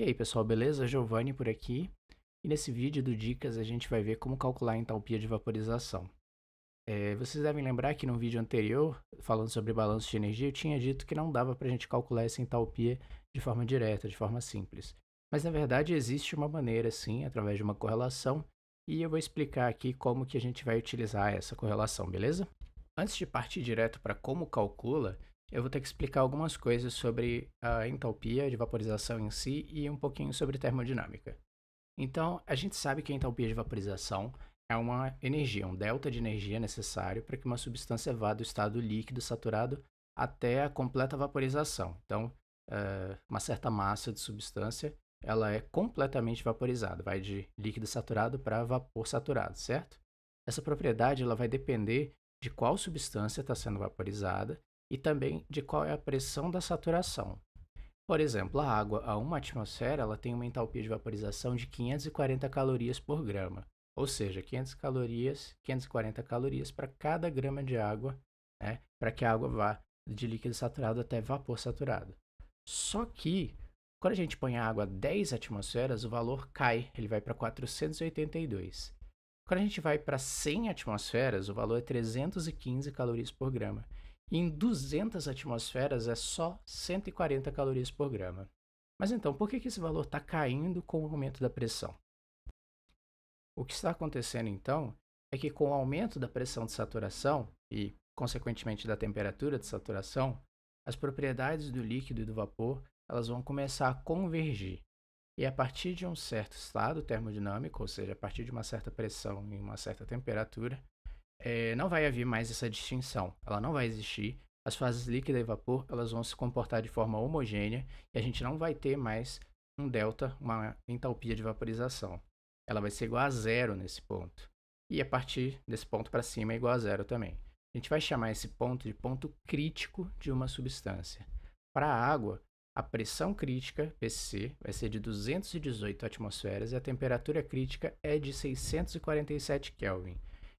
E aí pessoal, beleza? Giovanni por aqui. E nesse vídeo do Dicas a gente vai ver como calcular a entalpia de vaporização. Vocês devem lembrar que no vídeo anterior, falando sobre balanço de energia, eu tinha dito que não dava para a gente calcular essa entalpia de forma direta, de forma simples. Mas na verdade existe uma maneira sim, através de uma correlação, e eu vou explicar aqui como que a gente vai utilizar essa correlação, beleza? Antes de partir direto para como calcula, eu vou ter que explicar algumas coisas sobre a entalpia de vaporização em si e um pouquinho sobre termodinâmica. Então, a gente sabe que a entalpia de vaporização é uma energia, um delta de energia necessário para que uma substância vá do estado líquido saturado até a completa vaporização. Então, uma certa massa de substância, ela é completamente vaporizada, vai de líquido saturado para vapor saturado, certo? Essa propriedade ela vai depender de qual substância está sendo vaporizada e também de qual é a pressão da saturação. Por exemplo, a água a 1 atmosfera ela tem uma entalpia de vaporização de 540 calorias por grama, ou seja, 540 calorias para cada grama de água, né, para que a água vá de líquido saturado até vapor saturado. Só que, quando a gente põe a água a 10 atmosferas, o valor cai, ele vai para 482. Quando a gente vai para 100 atmosferas, o valor é 315 calorias por grama. E em 200 atmosferas é só 140 calorias por grama. Mas então, por que esse valor está caindo com o aumento da pressão? O que está acontecendo então é que com o aumento da pressão de saturação e, consequentemente, da temperatura de saturação, as propriedades do líquido e do vapor elas vão começar a convergir. E a partir de um certo estado termodinâmico, ou seja, a partir de uma certa pressão e uma certa temperatura, não vai haver mais essa distinção. Ela não vai existir. As fases líquida e vapor elas vão se comportar de forma homogênea e a gente não vai ter mais um delta, uma entalpia de vaporização. Ela vai ser igual a zero nesse ponto. E a partir desse ponto para cima é igual a zero também. A gente vai chamar esse ponto de ponto crítico de uma substância. Para a água, a pressão crítica, PC, vai ser de 218 atmosferas e a temperatura crítica é de 647 Kelvin.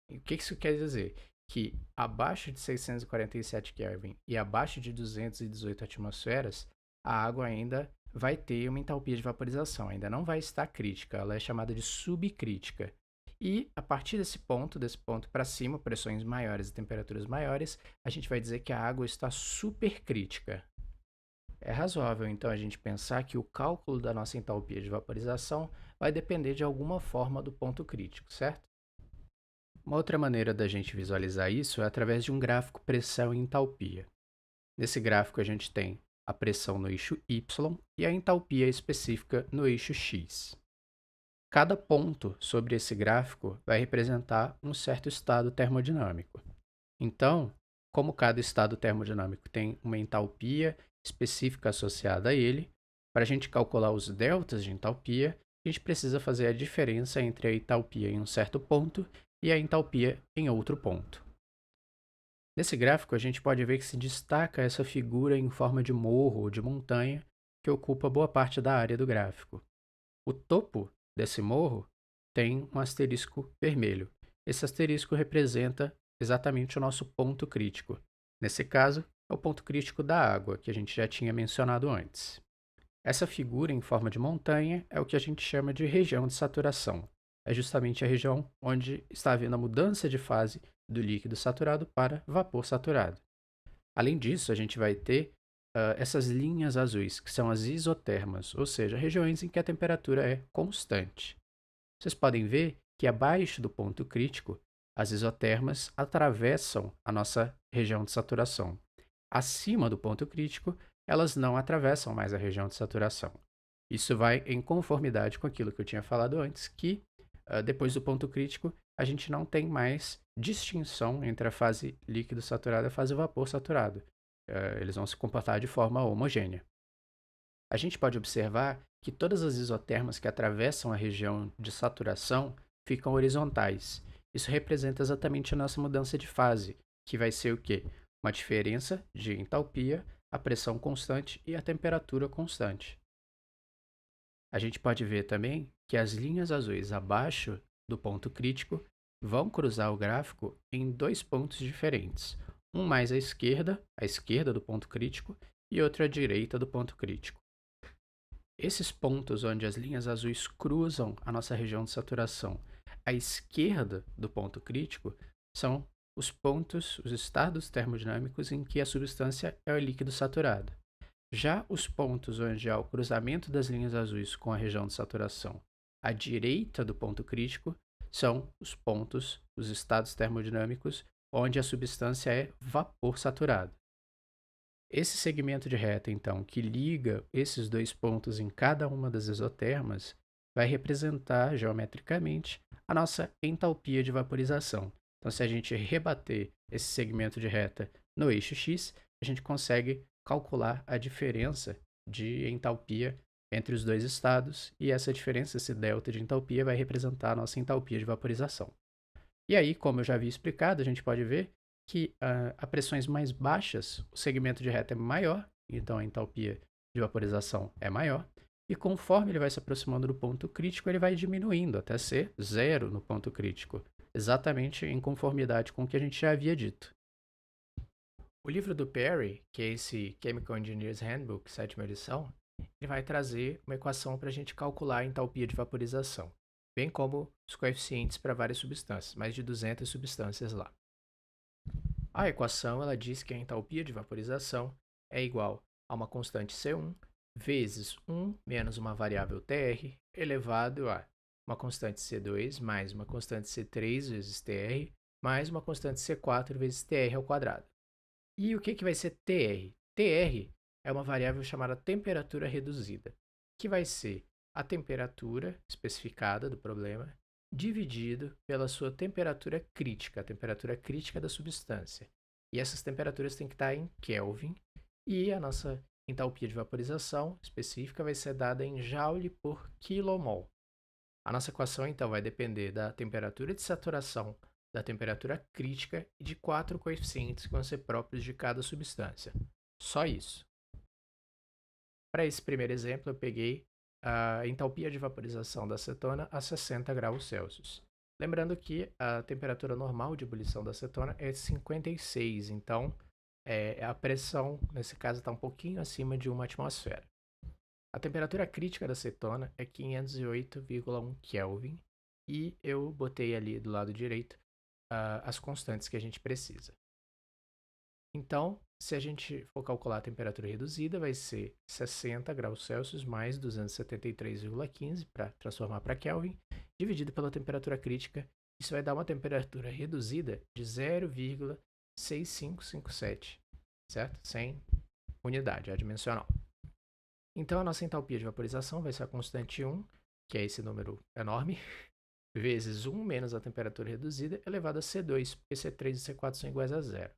E o que isso quer dizer? Que abaixo de 647 Kelvin e abaixo de 218 atmosferas, a água ainda vai ter uma entalpia de vaporização, ainda não vai estar crítica, ela é chamada de subcrítica. E a partir desse ponto para cima, pressões maiores e temperaturas maiores, a gente vai dizer que a água está supercrítica. É razoável, então, a gente pensar que o cálculo da nossa entalpia de vaporização vai depender de alguma forma do ponto crítico, certo? Uma outra maneira da gente visualizar isso é através de um gráfico pressão e entalpia. Nesse gráfico a gente tem a pressão no eixo Y e a entalpia específica no eixo X. Cada ponto sobre esse gráfico vai representar um certo estado termodinâmico. Então, como cada estado termodinâmico tem uma entalpia específica associada a ele, para a gente calcular os deltas de entalpia, a gente precisa fazer a diferença entre a entalpia em um certo ponto e a entalpia em outro ponto. Nesse gráfico, a gente pode ver que se destaca essa figura em forma de morro ou de montanha que ocupa boa parte da área do gráfico. O topo desse morro tem um asterisco vermelho. Esse asterisco representa exatamente o nosso ponto crítico. Nesse caso, é o ponto crítico da água, que a gente já tinha mencionado antes. Essa figura em forma de montanha é o que a gente chama de região de saturação. É justamente a região onde está havendo a mudança de fase do líquido saturado para vapor saturado. Além disso, a gente vai ter essas linhas azuis, que são as isotermas, ou seja, regiões em que a temperatura é constante. Vocês podem ver que abaixo do ponto crítico, as isotermas atravessam a nossa região de saturação. Acima do ponto crítico, elas não atravessam mais a região de saturação. Isso vai em conformidade com aquilo que eu tinha falado antes, que depois do ponto crítico, a gente não tem mais distinção entre a fase líquido saturado e a fase vapor saturado. Eles vão se comportar de forma homogênea. A gente pode observar que todas as isotermas que atravessam a região de saturação ficam horizontais. Isso representa exatamente a nossa mudança de fase, que vai ser o quê? Uma diferença de entalpia, a pressão constante e a temperatura constante. A gente pode ver também que as linhas azuis abaixo do ponto crítico vão cruzar o gráfico em dois pontos diferentes. Um mais à esquerda do ponto crítico, e outro à direita do ponto crítico. Esses pontos onde as linhas azuis cruzam a nossa região de saturação à esquerda do ponto crítico são os pontos, os estados termodinâmicos em que a substância é o líquido saturado. Já os pontos onde há o cruzamento das linhas azuis com a região de saturação à direita do ponto crítico são os pontos, os estados termodinâmicos onde a substância é vapor saturado. Esse segmento de reta, então, que liga esses dois pontos em cada uma das isotermas, vai representar geometricamente a nossa entalpia de vaporização. Então, se a gente rebater esse segmento de reta no eixo x, a gente consegue calcular a diferença de entalpia entre os dois estados, e essa diferença, esse delta de entalpia, vai representar a nossa entalpia de vaporização. E aí, como eu já havia explicado, a gente pode ver que a pressões mais baixas, o segmento de reta é maior, então a entalpia de vaporização é maior, e conforme ele vai se aproximando do ponto crítico, ele vai diminuindo até ser zero no ponto crítico, exatamente em conformidade com o que a gente já havia dito. O livro do Perry, que é esse Chemical Engineer's Handbook, 7ª edição, ele vai trazer uma equação para a gente calcular a entalpia de vaporização, bem como os coeficientes para várias substâncias, mais de 200 substâncias lá. A equação ela diz que a entalpia de vaporização é igual a uma constante C1 vezes 1 menos uma variável Tr elevado a uma constante C2 mais uma constante C3 vezes Tr mais uma constante C4 vezes Tr ao quadrado. E o que vai ser Tr? Tr é uma variável chamada temperatura reduzida, que vai ser a temperatura especificada do problema dividido pela sua temperatura crítica, a temperatura crítica da substância. E essas temperaturas têm que estar em Kelvin, e a nossa entalpia de vaporização específica vai ser dada em Joule por quilomol. A nossa equação, então, vai depender da temperatura de saturação, da temperatura crítica e de 4 coeficientes que vão ser próprios de cada substância. Só isso. Para esse primeiro exemplo, eu peguei a entalpia de vaporização da acetona a 60 graus Celsius. Lembrando que a temperatura normal de ebulição da acetona é 56, então a pressão, nesse caso, está um pouquinho acima de 1 atmosfera. A temperatura crítica da acetona é 508,1 Kelvin, e eu botei ali do lado direito as constantes que a gente precisa. Então, se a gente for calcular a temperatura reduzida, vai ser 60 graus Celsius mais 273,15 para transformar para Kelvin, dividido pela temperatura crítica. Isso vai dar uma temperatura reduzida de 0,6557, certo? Sem unidade adimensional. Então, a nossa entalpia de vaporização vai ser a constante 1, que é esse número enorme, vezes 1 menos a temperatura reduzida, elevado a C2, porque C3 e C4 são iguais a zero.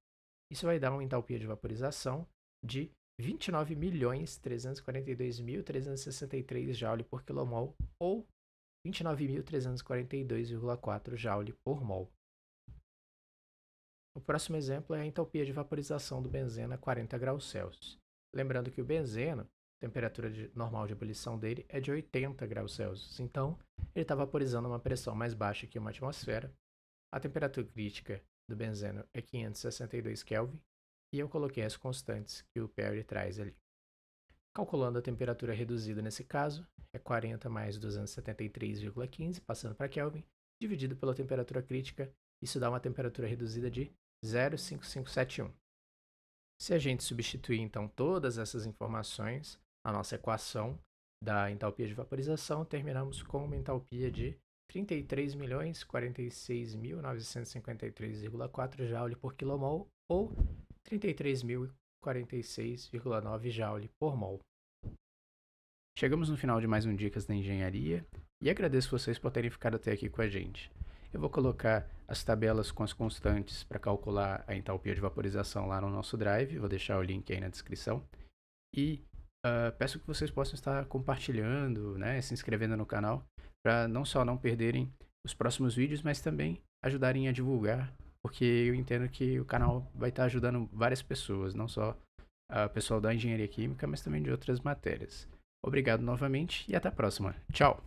Isso vai dar uma entalpia de vaporização de 29.342.363 Joule por quilomol, ou 29.342,4 Joule por mol. O próximo exemplo é a entalpia de vaporização do benzeno a 40 graus Celsius. Lembrando que o benzeno, a temperatura normal de ebulição dele é de 80 graus Celsius, então ele está vaporizando a uma pressão mais baixa que uma atmosfera. A temperatura crítica do benzeno é 562 Kelvin, e eu coloquei as constantes que o Perry traz ali. Calculando a temperatura reduzida nesse caso, é 40 mais 273,15, passando para Kelvin, dividido pela temperatura crítica, isso dá uma temperatura reduzida de 0,5571. Se a gente substituir então todas essas informações na nossa equação da entalpia de vaporização, terminamos com uma entalpia de 33.046.953,4 Joule por quilomol, ou 33.046,9 Joule por mol. Chegamos no final de mais um Dicas da Engenharia, e agradeço vocês por terem ficado até aqui com a gente. Eu vou colocar as tabelas com as constantes para calcular a entalpia de vaporização lá no nosso Drive, vou deixar o link aí na descrição. E peço que vocês possam estar compartilhando, né, se inscrevendo no canal, para não só não perderem os próximos vídeos, mas também ajudarem a divulgar, porque eu entendo que o canal vai estar ajudando várias pessoas, não só o pessoal da engenharia química, mas também de outras matérias. Obrigado novamente e até a próxima. Tchau!